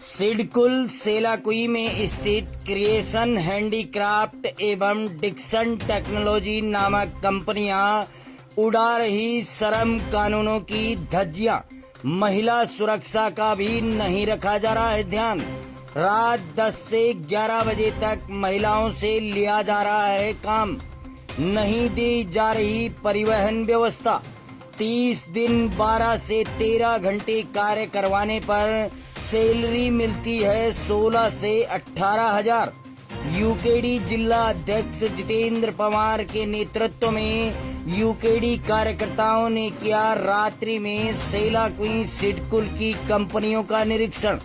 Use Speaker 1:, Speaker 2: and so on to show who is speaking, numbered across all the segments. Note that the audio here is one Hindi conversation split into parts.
Speaker 1: सिडकुल सेलाकुई में स्थित क्रिएशन हैंडीक्राफ्ट एवं डिक्सन टेक्नोलॉजी नामक कंपनियां उड़ा रही श्रम कानूनों की धज्जियां। महिला सुरक्षा का भी नहीं रखा जा रहा है ध्यान। रात 10 से 11 बजे तक महिलाओं से लिया जा रहा है काम, नहीं दी जा रही परिवहन व्यवस्था। 30 दिन 12 से 13 घंटे कार्य करवाने पर सैलरी मिलती है 16 से 18,000। यूकेडी जिला अध्यक्ष जितेंद्र पवार के नेतृत्व में यूकेडी कार्यकर्ताओं ने किया रात्रि में सेलाकुई सिडकुल की कंपनियों का निरीक्षण।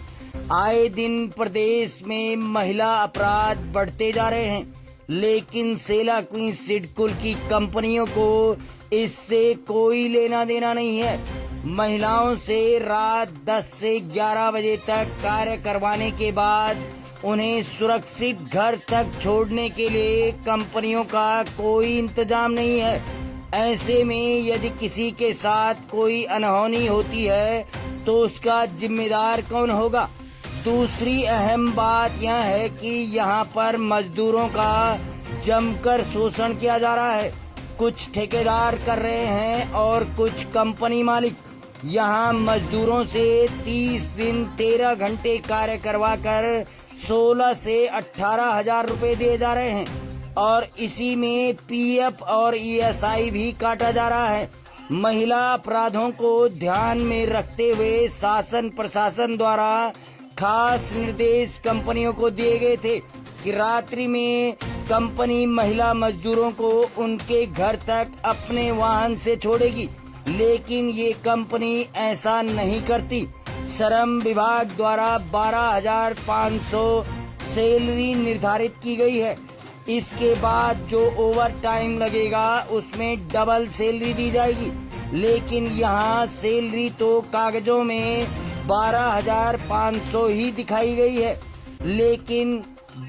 Speaker 1: आए दिन प्रदेश में महिला अपराध बढ़ते जा रहे हैं, लेकिन सेलाकुई सिडकुल की कंपनियों को इससे कोई लेना देना नहीं है। महिलाओं से रात 10 से 11 बजे तक कार्य करवाने के बाद उन्हें सुरक्षित घर तक छोड़ने के लिए कंपनियों का कोई इंतजाम नहीं है। ऐसे में यदि किसी के साथ कोई अनहोनी होती है तो उसका जिम्मेदार कौन होगा? दूसरी अहम बात यह है कि यहाँ पर मजदूरों का जमकर शोषण किया जा रहा है। कुछ ठेकेदार कर रहे हैं और कुछ कंपनी मालिक। यहाँ मजदूरों से 30 दिन 13 घंटे कार्य करवाकर 16 से 18,000 रुपए दिए जा रहे हैं और इसी में पीएफ और ईएसआई भी काटा जा रहा है। महिला अपराधों को ध्यान में रखते हुए शासन प्रशासन द्वारा खास निर्देश कंपनियों को दिए गए थे कि रात्रि में कंपनी महिला मजदूरों को उनके घर तक अपने वाहन से छोड़ेगी, लेकिन ये कंपनी ऐसा नहीं करती। श्रम विभाग द्वारा 12,500 सैलरी निर्धारित की गई है। इसके बाद जो ओवर टाइम लगेगा उसमें डबल सैलरी दी जाएगी, लेकिन यहाँ सैलरी तो कागजों में 12,500 ही दिखाई गई है, लेकिन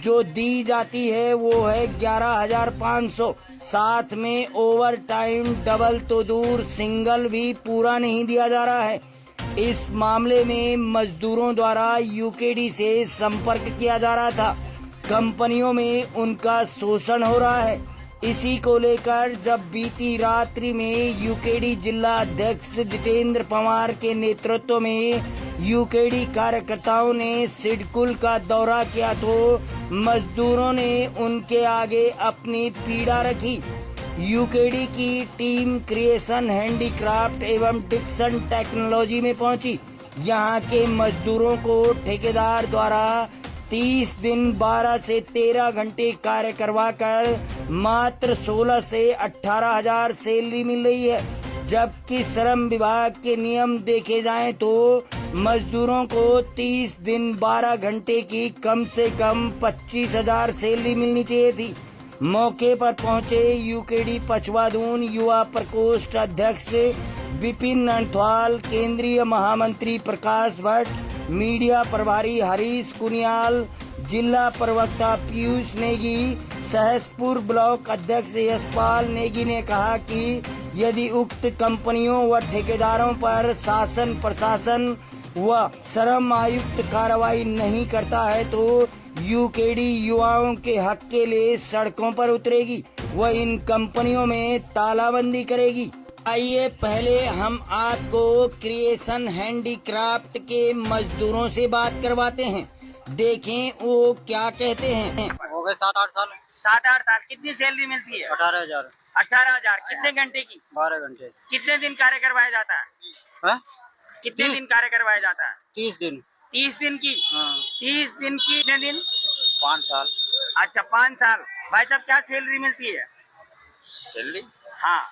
Speaker 1: जो दी जाती है वो है 11,500। साथ में ओवर टाइम डबल तो दूर सिंगल भी पूरा नहीं दिया जा रहा है। इस मामले में मजदूरों द्वारा यूकेडी से संपर्क किया जा रहा था। कंपनियों में उनका शोषण हो रहा है। इसी को लेकर जब बीती रात्रि में यूकेडी जिला अध्यक्ष जितेंद्र पवार के नेतृत्व में यूकेडी कार्यकर्ताओं ने सिडकुल का दौरा किया तो मजदूरों ने उनके आगे अपनी पीड़ा रखी। यूकेडी की टीम क्रिएशन हैंडीक्राफ्ट एवं डिक्सन टेक्नोलॉजी में पहुंची। यहां के मजदूरों को ठेकेदार द्वारा 30 दिन 12 से 13 घंटे कार्य करवाकर मात्र 16 से 18,000 सैलरी मिल रही है, जबकि श्रम विभाग के नियम देखे जाएं तो मजदूरों को 30 दिन 12 घंटे की कम से कम 25,000 सैलरी मिलनी चाहिए थी। मौके पर पहुंचे यूकेडी पचवादून युवा प्रकोष्ठ अध्यक्ष विपिन नंथवाल, केंद्रीय महामंत्री प्रकाश भट्ट, मीडिया प्रभारी हरीश कुनियाल, जिला प्रवक्ता पीयूष नेगी, सहसपुर ब्लॉक अध्यक्ष यशपाल नेगी ने कहा कि यदि उक्त कंपनियों व ठेकेदारों पर शासन प्रशासन व श्रम आयुक्त कार्रवाई नहीं करता है तो यूकेडी युवाओं के हक के लिए सड़कों पर उतरेगी व इन कंपनियों में तालाबंदी करेगी। आइए पहले हम आपको क्रिएशन हैंडीक्राफ्ट के मजदूरों से बात करवाते हैं, देखें वो क्या कहते हैं।
Speaker 2: हो गए 7-8 साल।
Speaker 3: 7-8 साल। कितनी सैलरी मिलती है?
Speaker 2: 18,000।
Speaker 3: 18,000। कितने घंटे की?
Speaker 2: 12 घंटे।
Speaker 3: कितने दिन कार्य करवाया जाता है? कितने दिन कार्य करवाया जाता है?
Speaker 2: 30 दिन।
Speaker 3: 30 दिन की? 30 दिन की कितने दिन?
Speaker 2: 5 साल।
Speaker 3: अच्छा 5 साल। भाई साहब क्या सैलरी मिलती है?
Speaker 2: सैलरी?
Speaker 3: हाँ,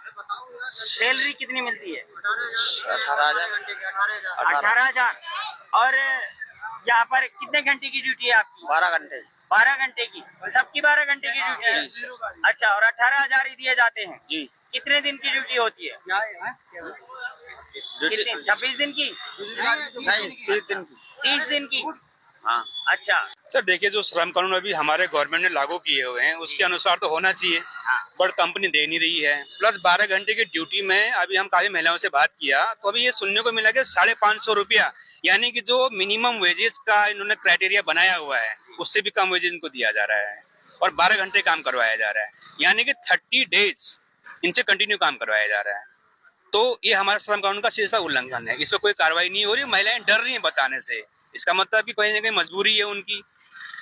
Speaker 3: सैलरी कितनी मिलती है?
Speaker 2: 18,000।
Speaker 3: 18,000। और यहाँ पर कितने घंटे की ड्यूटी है आपकी?
Speaker 2: 12 घंटे।
Speaker 3: 12 घंटे की? सबकी 12 घंटे की ड्यूटी है? अच्छा, और 18,000 ही दिए जाते हैं
Speaker 2: जी।
Speaker 3: कितने दिन की ड्यूटी होती है? 26 दिन की?
Speaker 2: नहीं, 30 दिन की।
Speaker 3: 30 दिन की?
Speaker 2: हाँ।
Speaker 3: अच्छा
Speaker 4: सर देखिए, जो श्रम कानून अभी हमारे गवर्नमेंट ने लागू किए हुए हैं उसके अनुसार तो होना चाहिए, बट कंपनी दे नहीं रही है। प्लस 12 घंटे की ड्यूटी में अभी हम काफी महिलाओं से बात किया तो अभी ये सुनने को मिला कि 550 रुपया यानी कि जो मिनिमम वेजेस का इन्होंने क्राइटेरिया बनाया हुआ है उससे भी कम वेजेस इनको दिया जा रहा है और 12 घंटे काम करवाया जा रहा है, यानी कि 30 डेज इनसे कंटिन्यू काम करवाया जा रहा है। तो ये हमारा श्रम कानून का सीधा उल्लंघन है, इस पर कोई कार्रवाई नहीं हो रही। महिलाएं डर रही हैं बताने से, इसका मतलब कि कहीं ना कहीं मजबूरी है उनकी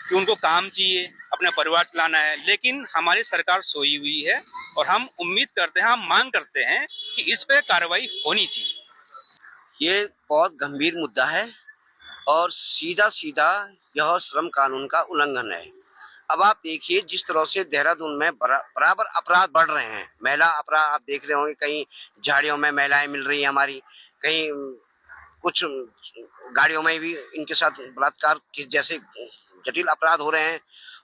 Speaker 4: कि उनको काम चाहिए, अपना परिवार चलाना है, लेकिन हमारी सरकार सोई हुई है और हम उम्मीद करते हैं, हम मांग करते हैं कि इस पे कार्रवाई होनी चाहिए।
Speaker 5: ये बहुत गंभीर मुद्दा है और सीधा सीधा यह श्रम कानून का उल्लंघन है। अब आप देखिए जिस तरह से देहरादून में बराबर अपराध बढ़ रहे हैं, महिला अपराध आप देख रहे होंगे, कहीं झाड़ियों में महिलाएं मिल रही हैं हमारी, कहीं कुछ गाड़ियों में भी इनके साथ बलात्कार के जैसे जटिल अपराध हो रहे हैं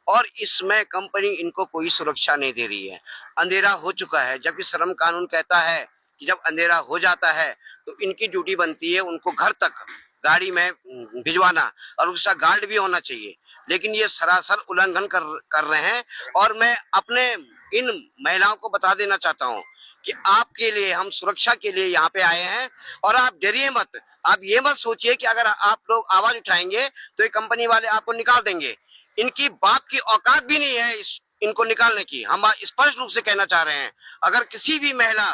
Speaker 5: और इसमें कंपनी इनको कोई सुरक्षा नहीं दे रही है। अंधेरा हो चुका है, जबकि श्रम कानून कहता है कि जब अंधेरा हो जाता है तो इनकी ड्यूटी बनती है उनको घर तक गाड़ी में भिजवाना और उसके साथ गार्ड भी होना चाहिए, लेकिन ये सरासर उल्लंघन कर रहे हैं। और मैं अपने इन महिलाओं को बता देना चाहता हूँ कि आपके लिए, हम सुरक्षा के लिए यहाँ पे आए हैं और आप डरिए मत। आप ये मत सोचिए कि अगर आप लोग आवाज उठाएंगे तो ये कंपनी वाले आपको निकाल देंगे। इनकी बाप की औकात भी नहीं है इनको निकालने की। हम स्पष्ट रूप से कहना चाह रहे हैं, अगर किसी भी महिला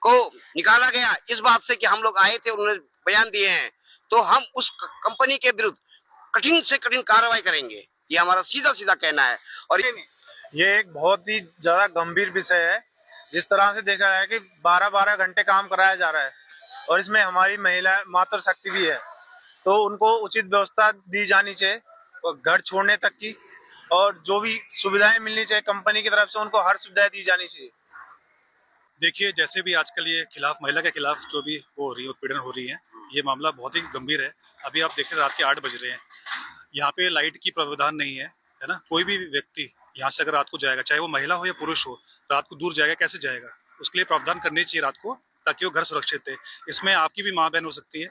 Speaker 5: को निकाला गया इस बात से कि हम लोग आए थे, उन्होंने बयान दिए हैं, तो हम उस कंपनी के विरुद्ध कठिन से कठिन कार्रवाई करेंगे। ये हमारा सीधा सीधा कहना है। और
Speaker 6: ये एक बहुत ही ज्यादा गंभीर विषय है। जिस तरह से देखा है कि 12-12 घंटे काम कराया जा रहा है और इसमें हमारी महिला मातृ शक्ति भी है, तो उनको उचित व्यवस्था दी जानी चाहिए और घर छोड़ने तक की, और जो भी सुविधाएं मिलनी चाहिए कंपनी की तरफ से उनको हर सुविधा दी जानी चाहिए।
Speaker 7: देखिए, जैसे भी आजकल ये खिलाफ, महिला के खिलाफ जो भी वो हो रही है, उत्पीड़न हो रही है, ये मामला बहुत ही गंभीर है। अभी आप देख रहे हैं रात के 8 बज रहे हैं, यहाँ पे लाइट की प्रावधान नहीं है, है ना। कोई भी व्यक्ति यहाँ से अगर रात को जाएगा, चाहे वो महिला हो या पुरुष हो, रात को दूर जाएगा, कैसे जाएगा? उसके लिए प्रावधान करनी चाहिए रात को, ताकि वो घर सुरक्षित है। इसमें आपकी भी माँ बहन हो सकती है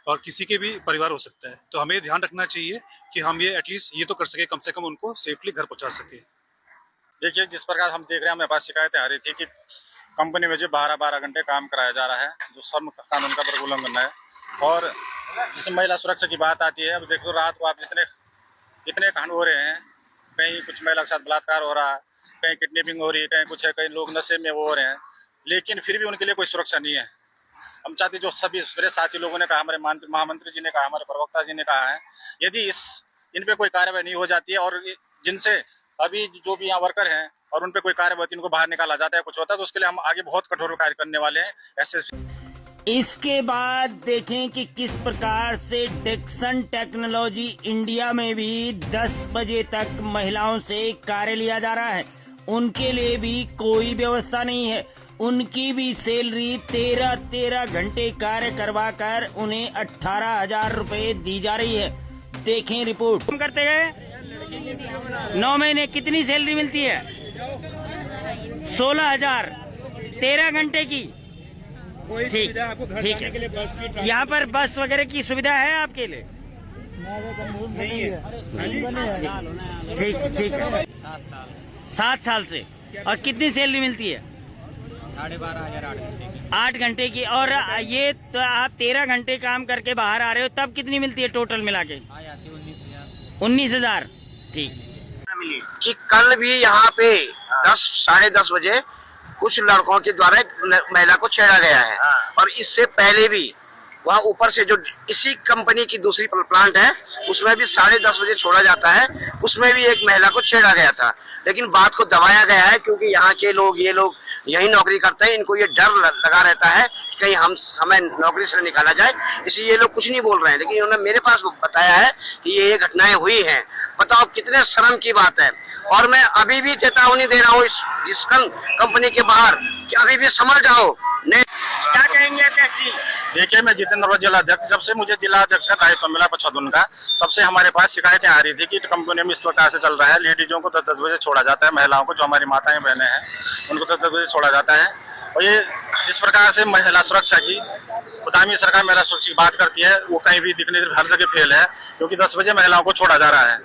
Speaker 7: और किसी के भी परिवार हो सकता है, तो हमें ध्यान रखना चाहिए कि हम ये एटलीस्ट ये तो कर सके, कम से कम उनको सेफली घर पहुँचा सके।
Speaker 8: देखिए, जिस प्रकार हम देख रहे हैं, हमारे पास शिकायतें आ रही थी कि कंपनी में जो 12-12 घंटे काम कराया जा रहा है, जो श्रम कानून का उल्लंघन है। और जिसमें महिला सुरक्षा की बात आती है, अब देखो रात को आप इतने कांड हो रहे हैं, कहीं कुछ महिला के साथ बलात्कार हो रहा है, कहीं किडनैपिंग हो रही है, कहीं कुछ है, कहीं लोग नशे में वो हो रहे हैं, लेकिन फिर भी उनके लिए कोई सुरक्षा नहीं है। हम चाहते, जो सभी मेरे साथी लोगों ने कहा, हमारे महामंत्री जी ने कहा, हमारे प्रवक्ता जी ने कहा है, यदि इन पे कोई कार्रवाई नहीं हो जाती है और जिनसे अभी जो भी यहाँ वर्कर हैं और उन पे कोई कार्रवाई, इनको बाहर निकाला जाता है, कुछ होता है, तो उसके लिए हम आगे बहुत कठोर कार्य करने वाले हैं। ऐसे
Speaker 1: इसके बाद देखें कि किस प्रकार से डिक्सन टेक्नोलॉजी इंडिया में भी 10 बजे तक महिलाओं से कार्य लिया जा रहा है। उनके लिए भी कोई व्यवस्था नहीं है, उनकी भी सैलरी 13 घंटे कार्य करवा कर उन्हें 18,000 रुपए दी जा रही है। देखें रिपोर्ट। काम करते गए 9 महीने कितनी सैलरी मिलती है? 16,000, 13 घंटे की। ठीक है। यहाँ पर बस वगैरह की सुविधा है आपके लिए? ठीक है। 7 साल से। और कितनी सैलरी मिलती है? 12,500 8 घंटे की। और ये तो आप 13 घंटे काम करके बाहर आ रहे हो, तब कितनी मिलती है टोटल मिला के? 19,000। ठीक।
Speaker 5: कि कल भी यहाँ पे 10-10:30 बजे कुछ लड़कों के द्वारा एक महिला को छेड़ा गया है और इससे पहले भी वहाँ ऊपर से जो इसी कंपनी की दूसरी प्लांट है उसमें भी 10:30 बजे छोड़ा जाता है, उसमें भी एक महिला को छेड़ा गया था। लेकिन बात को दबाया गया है क्योंकि यहाँ के लोग, ये लोग यही नौकरी करते हैं, इनको ये डर लगा रहता है कि कहीं हमें नौकरी से निकाला जाए, इसलिए ये लोग कुछ नहीं बोल रहे हैं। लेकिन इन्होंने मेरे पास बताया है कि ये घटनाएं हुई हैं। बताओ कितने शर्म की बात है। और मैं अभी भी चेतावनी दे रहा हूँ इस कंपनी के बाहर कि अभी भी समझ जाओ।
Speaker 3: क्या कहेंगे अध्यक्ष जी?
Speaker 8: देखिए, मैं जितेंद्र जिला अध्यक्ष, जब से मुझे जिला अध्यक्ष का दायित्व मिला 55 का, तब से हमारे पास शिकायतें आ रही थी कि कंपनी में इस प्रकार से चल रहा है। लेडीजों को 10-10 बजे छोड़ा जाता है, महिलाओं को, जो हमारी माताएं बहनें हैं, उनको 10-10 बजे छोड़ा जाता है। और ये जिस प्रकार से महिला सुरक्षा की, खुदामी सरकार महिला सुरक्षा की बात करती है, वो कहीं भी दिखने हर जगह फेल है, क्योंकि 10 बजे महिलाओं को छोड़ा जा रहा है,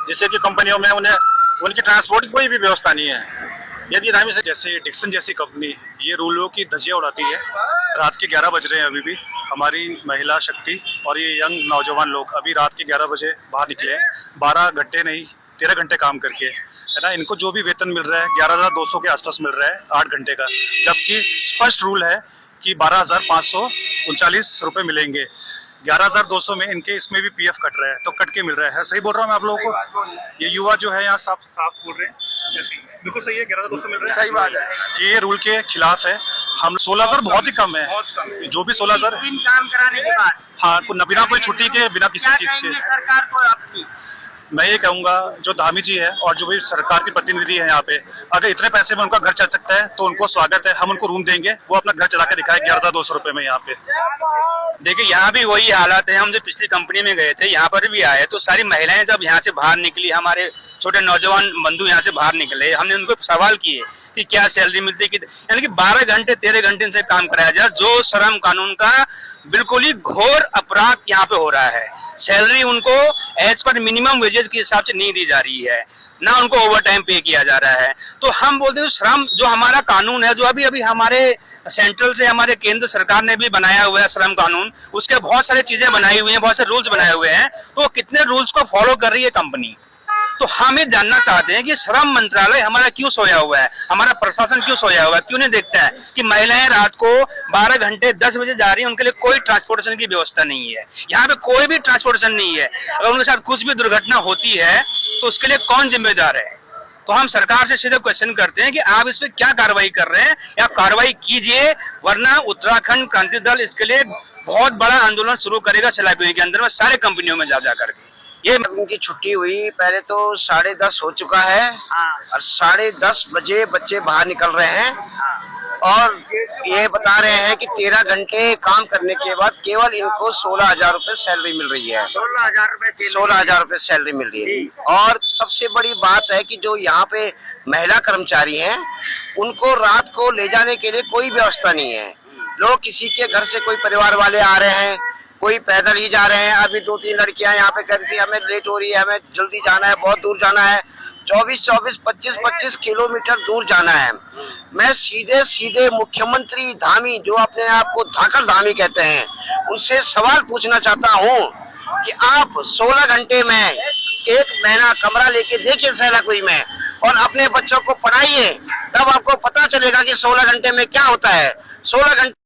Speaker 8: जिससे कि कंपनियों में उनकी ट्रांसपोर्ट की कोई भी व्यवस्था नहीं है।
Speaker 7: यदि धामी से जैसे डिक्सन जैसी कंपनी ये रूलों की धज्जियां उड़ाती है। रात के 11 बज रहे हैं, अभी भी हमारी महिला शक्ति और ये यंग नौजवान लोग अभी रात के 11 बजे बाहर निकले, 12 घंटे नहीं 13 घंटे काम करके, है ना। इनको जो भी वेतन मिल रहा है 11,200 के आसपास मिल रहा है 8 घंटे का, जबकि स्पष्ट रूल है कि 12,539 रुपए मिलेंगे। 11,200 में इनके इसमें भी पीएफ कट रहा है, तो कट के मिल रहा है। सही बोल रहा हूँ मैं आप लोगों को? ये युवा जो है यहाँ साफ साफ बोल रहे हैं, बिल्कुल सही है, 11,200 मिल रहा है।
Speaker 3: सही बात है।
Speaker 7: ये रूल के खिलाफ है। हम 16,000 बहुत ही कम है, जो भी 16,000
Speaker 3: दिन काम कराने के बाद
Speaker 7: हाँ, बिना कोई छुट्टी के, बिना किसी
Speaker 3: क्या
Speaker 7: चीज
Speaker 3: कहेंगे
Speaker 7: के।
Speaker 3: सरकार को आपकी?
Speaker 7: मैं ये कहूंगा, जो धामी जी है और जो भी सरकार के प्रतिनिधि है यहाँ पे, अगर इतने पैसे में उनका घर चल सकता है तो उनको स्वागत है, हम उनको रूम देंगे, वो अपना घर चला के दिखाए 11,200 रुपए में यहाँ पे।
Speaker 4: देखिए यहाँ भी वही हालात है। हम जो पिछली कंपनी में गए थे यहाँ पर भी आए तो सारी महिलाएं जब यहाँ से बाहर निकली, हमारे छोटे नौजवान बंधु यहाँ से बाहर निकले, हमने उनको सवाल किए कि क्या सैलरी मिलती है, यानी कि 12 घंटे 13 घंटे से काम कराया जाए, जो श्रम कानून का बिल्कुल ही घोर अपराध यहाँ पे हो रहा है। सैलरी उनको एज पर मिनिमम वेजेस के हिसाब से नहीं दी जा रही है, ना उनको ओवर टाइम पे किया जा रहा है। तो हम बोलते हैं श्रम जो हमारा कानून है, जो अभी हमारे सेंट्रल से हमारे केंद्र सरकार ने भी बनाया हुआ है श्रम कानून, उसके बहुत सारी चीजें बनाई हुई हैं, बहुत सारे रूल्स बनाए हुए हैं, तो कितने रूल्स को फॉलो कर रही है कंपनी। तो हम ये जानना चाहते हैं कि श्रम मंत्रालय हमारा क्यों सोया हुआ है, हमारा प्रशासन क्यों सोया हुआ है, क्यों नहीं देखता है कि महिलाएं रात को 12 घंटे 10 बजे जा रही हैं, उनके लिए कोई ट्रांसपोर्टेशन की व्यवस्था नहीं है, यहाँ पे कोई भी ट्रांसपोर्टेशन नहीं है। अगर उनके साथ कुछ भी दुर्घटना होती है तो उसके लिए कौन जिम्मेदार है? तो हम सरकार से सीधे क्वेश्चन करते हैं कि आप इस पे क्या कार्रवाई कर रहे हैं, या कार्रवाई कीजिए, वरना उत्तराखंड क्रांति दल इसके लिए बहुत बड़ा आंदोलन शुरू करेगा सिलाईपुरी के अंदर में, सारे कंपनियों में जा करके।
Speaker 5: ये उनकी छुट्टी हुई, पहले तो 10:30 हो चुका है और 10:30 बजे बच्चे बाहर निकल रहे हैं और ये बता रहे हैं कि 13 घंटे काम करने के बाद केवल इनको 16,000 रुपए सैलरी मिल रही है। 16,000 रुपए सैलरी मिल रही है। और सबसे बड़ी बात है कि जो यहाँ पे महिला कर्मचारी हैं, उनको रात को ले जाने के लिए कोई व्यवस्था नहीं है। लोग किसी के घर से कोई परिवार वाले आ रहे हैं, कोई पैदल ही जा रहे हैं। अभी 2-3 लड़कियां यहाँ पे कह रही थी हमें लेट हो रही है, हमें जल्दी जाना है, बहुत दूर जाना है, 24-24, 25-25 किलोमीटर दूर जाना है। मैं सीधे मुख्यमंत्री धामी, जो अपने आप को धाकड़ धामी कहते हैं, उनसे सवाल पूछना चाहता हूँ कि आप 16 घंटे में 1 महीना कमरा लेके देखिए सिलाईपुरी में और अपने बच्चों को पढ़ाइए, तब आपको पता चलेगा कि 16 घंटे में क्या होता है। 16 घंटे